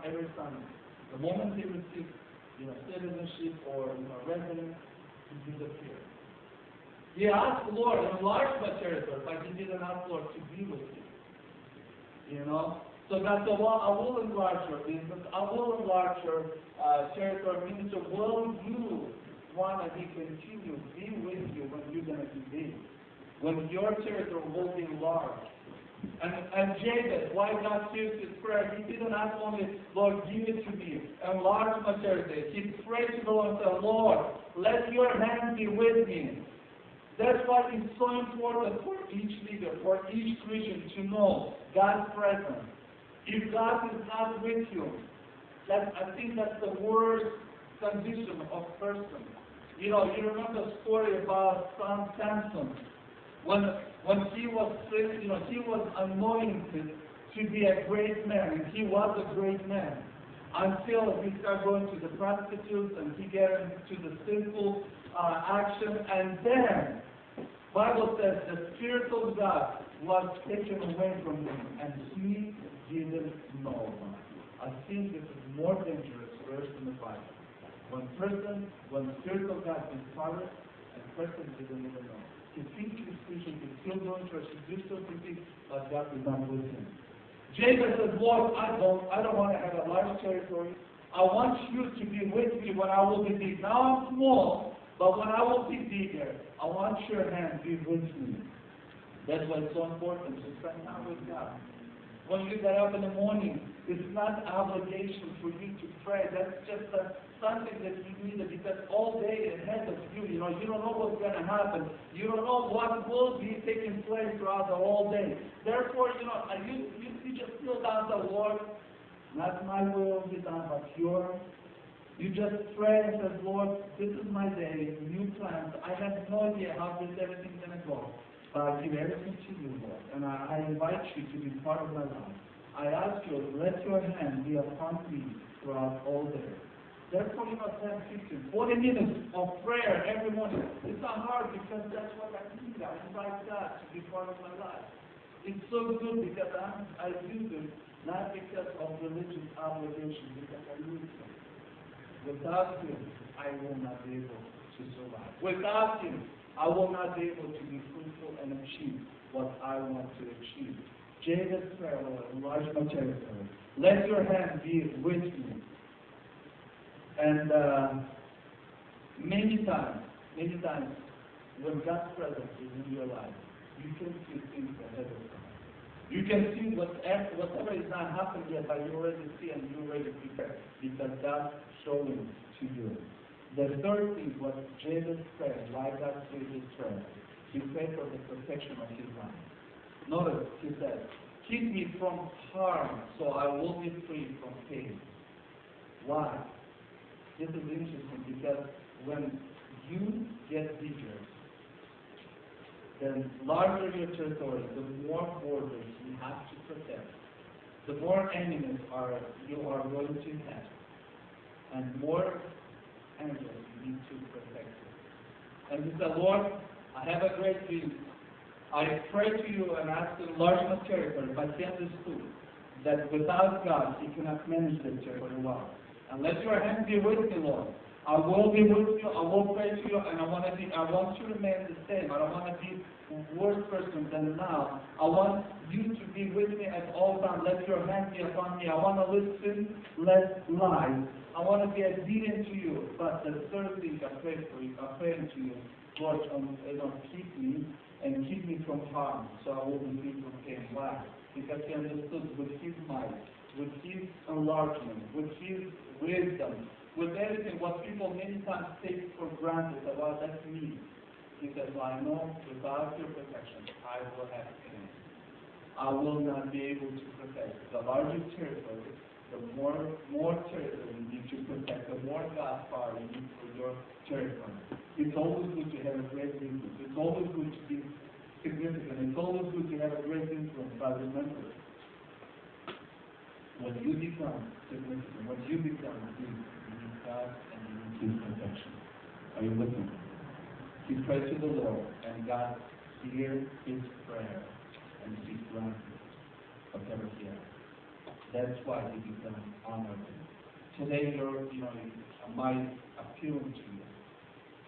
every Sunday. The moment he received, citizenship or residence, he disappeared. He asked the Lord, enlarge my territory, but he didn't ask the Lord to be with him. So God said, well, I will enlarge your business. I will enlarge your territory. Means, will you want to continue be with you when you're going to be big? When your territory will be enlarged. And Jabez, why God hears his prayer? He didn't ask only, Lord, give it to me, enlarge my territory. He prayed to the Lord and said, Lord, let your hand be with me. That's why it's so important for each leader, for each Christian to know God's presence. If God is not with you, I think that's the worst condition of person. You remember the story about Samson. When he was, he was anointed to be a great man, and he was a great man, until he started going to the prostitutes and he got into the sinful action, and then Bible says the Spirit of God was taken away from him, and he didn't know. I think this is more dangerous verse in the Bible. When the Spirit of God is departed, and person didn't even know. He thinks he's Christian, he's still going to church, he's still thinking, but God is not with him. Jabez says, Lord, I don't want to have a large territory. I want you to be with me when I will be big. Now I'm small, but when I will be bigger, I want your hand to be with me. That's why it's so important to spend time with God. When you get up in the morning, it's not an obligation for you to pray. That's just something that you need, because all day ahead of you, you don't know what's going to happen. You don't know what will be taking place throughout the whole day. Therefore, you just feel down the Lord, not my will be done, but yours. You just pray and say, Lord, this is my day, new plans. I have no idea how this everything's going to go. But I give everything to you, Lord. And I invite you to be part of my life. I ask you, let your hand be upon me throughout all day. Therefore, 10, 40 minutes of prayer every morning. It's not hard, because that's what I need. I invite God to be part of my life. It's so good because I do this, not because of religious obligation, because I need Him. Without Him, I will not be able to survive. Without Him, I will not be able to be fruitful and achieve what I want to achieve. Jabez's prayer, Lord, enlarge my territory. Let your hand be with me. And many times, when God's presence is in your life, you can see things ahead of time. You can see whatever is not happening yet, but you already see and you already prepare, because God's showing to you. The third thing was Jabez prayed, why God prayed his prayer. He prayed for the protection of his life. Notice, he said, keep me from harm, so I will be free from pain. Why? This is interesting, because when you get bigger, the larger your territory, the more borders you have to protect, the more enemies you are going to have, and more angels you need to protect you. And he said, Lord, I have a great dream. I pray to you and ask to enlarge my territory, but he understood that without God, he cannot manage the territory well. And let your hand be with me, Lord. I will be with you, I will pray to you, and I want to remain the same. I don't want to be a worse person than now. I want you to be with me at all times. Let your hand be upon me. I want to listen less lies. I want to be obedient to you. But the third thing I pray for you, I pray to you, Lord, keep me and keep me from harm, so I will be free from pain. Why? Because he understood with his might, with his enlargement, with his wisdom, with everything, what people many times take for granted, well, that's me. He said, well, I know without your protection, I will have pain. I will not be able to protect. The larger territory, the more territory you need to protect, the more God's power you need for your territory. It's always good to have a great influence. It's always good to be significant. It's always good to have a great influence. But remember, when you become significant, when you become big, you need God and you need His protection. Are you with me? He prayed to the Lord, and God heard his prayer, and He granted whatever he asked. That's why you become honorable. Today, my appeal to you.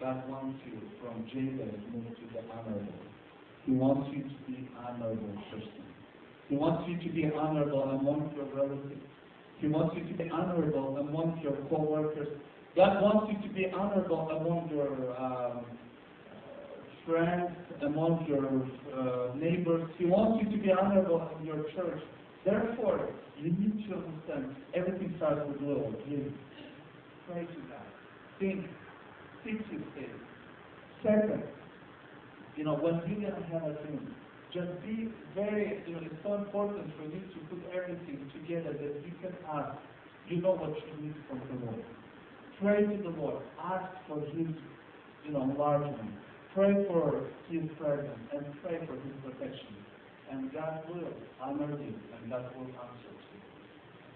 God wants you from Jabez move to the honorable. He wants you to be honorable person. He wants you to be honorable among your relatives. He wants you to be honorable among your co-workers. God wants you to be honorable among your friends, among your neighbors. He wants you to be honorable in your church. Therefore, you need to understand everything starts with little. Please pray to God. Think. Seek His face. Second, when you're going to have a dream, just be very, it's so important for you to put everything together that you can ask. You know what you need from the Lord. Pray to the Lord. Ask for His, enlargement. Pray for His presence and pray for His protection. And God will honor you and God will answer you.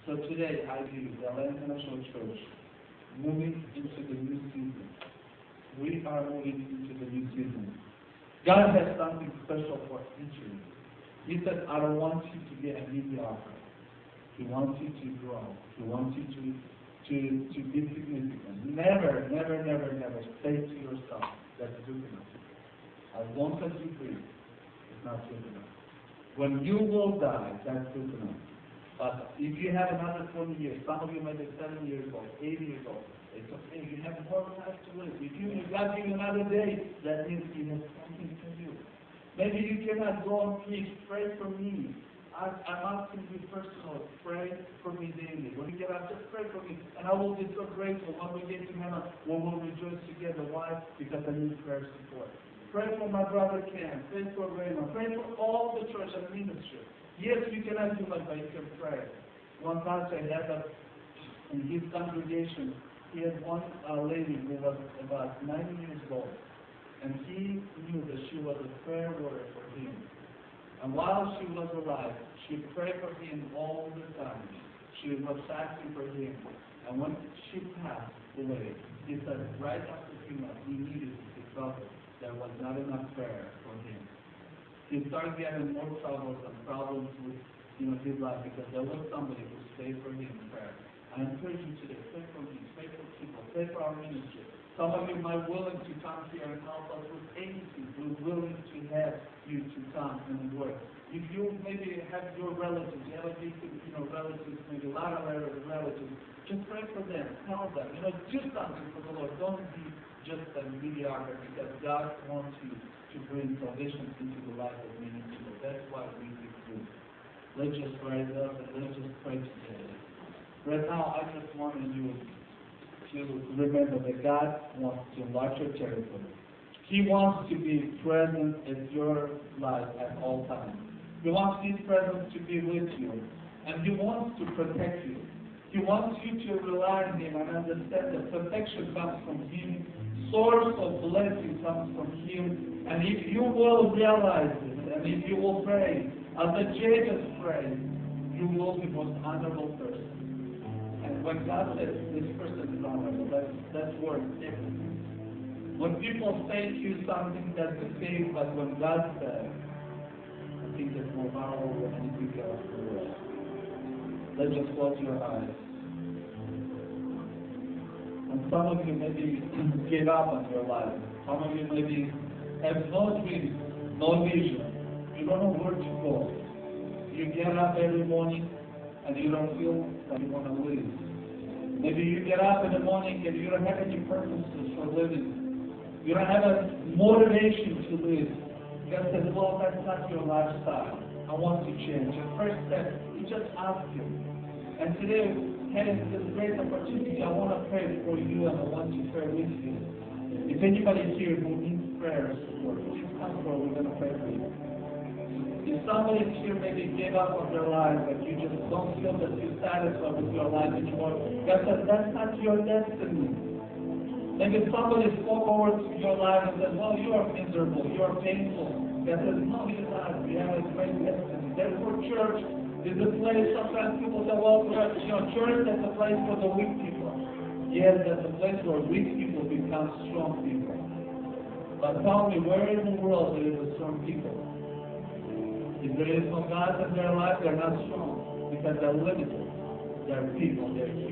So today, I believe the LA International Church moving into the new season. We are moving into the new season. God has something special for each of you. He said, I don't want you to be a mediocre. He wants you to grow. He wants you to be significant. Never say to yourself, that's good enough. As long as you breathe, it's not good enough. When you will die, that's good enough. But if you have another 20 years, some of you may be 70 years old, 80 years old, it's okay. You have more time to live. If God give you another day, that means He has something to do. Maybe you cannot go and preach. Pray for me. I'm asking you personally, pray for me daily. When you get up, just pray for me. And I will be so grateful when we get to heaven. We will rejoice together. Why? Because I need prayer support. Pray for my brother Ken. Pray for Raymond. Pray for all the church and ministry. Yes, you cannot do much, but you can pray. One pastor had in his congregation, he had one lady who was about 90 years old. And he knew that she was a prayer warrior for him. And while she was alive, she prayed for him all the time. She was fasting for him. And when she passed away, he said right after funeral, he needed to discover there was not enough prayer for him. He started getting more troubles and problems with his life because there was somebody who stayed for him in prayer. I encourage you today, pray for me, pray for people, pray for our ministry. Some of you might be willing to come here and help us with anything. We're willing to have you to come and work. If you maybe have your relatives, you have a big, relatives, maybe a lot of relatives, just pray for them, help them. Do something for the Lord. Don't be just a mediocre because God wants you to bring salvation into the life of many people. That's why we do. Let's just rise up and let's just pray together. Right now, I just wanted you to remember that God wants to enlarge your territory. He wants to be present in your life at all times. He wants His presence to be with you. And He wants to protect you. He wants you to rely on Him and understand that protection comes from Him. Source of blessing comes from Him. And if you will realize this, and if you will pray, as the Jabez prayed, you will be the most honorable person. And when God says this person is honorable, that's worth everything. When people say to you something that's the same, but when God says, I think it's more powerful than anything else in the world. Let's just close your eyes. And some of you maybe gave up on your life. Some of you maybe have no dreams, no vision. You don't know where to go. You get up every morning and you don't feel that you want to live. Maybe you get up in the morning and you don't have any purposes for living. You don't have a motivation to live. God says, well, that's not your lifestyle. I want to change. The first step, you just ask Him. And today, having this great opportunity, I want to pray for you and I want to pray with you. If anybody here who needs prayer support, please come forward. We're going to pray for you. If somebody here maybe gave up on their life, but you just don't feel that you're satisfied with your life anymore, God says that's not your destiny. Maybe somebody spoke over to your life and said, well, you are miserable, you are painful. God says, no, you're not. You have a great destiny. Therefore, church is a place, sometimes people say, well, church is a place for the weak people. Yes, that's a place where weak people become strong people. But tell me, where in the world there is a strong people? If there is no God in their life, they're not strong. because they're limited. They're people. They're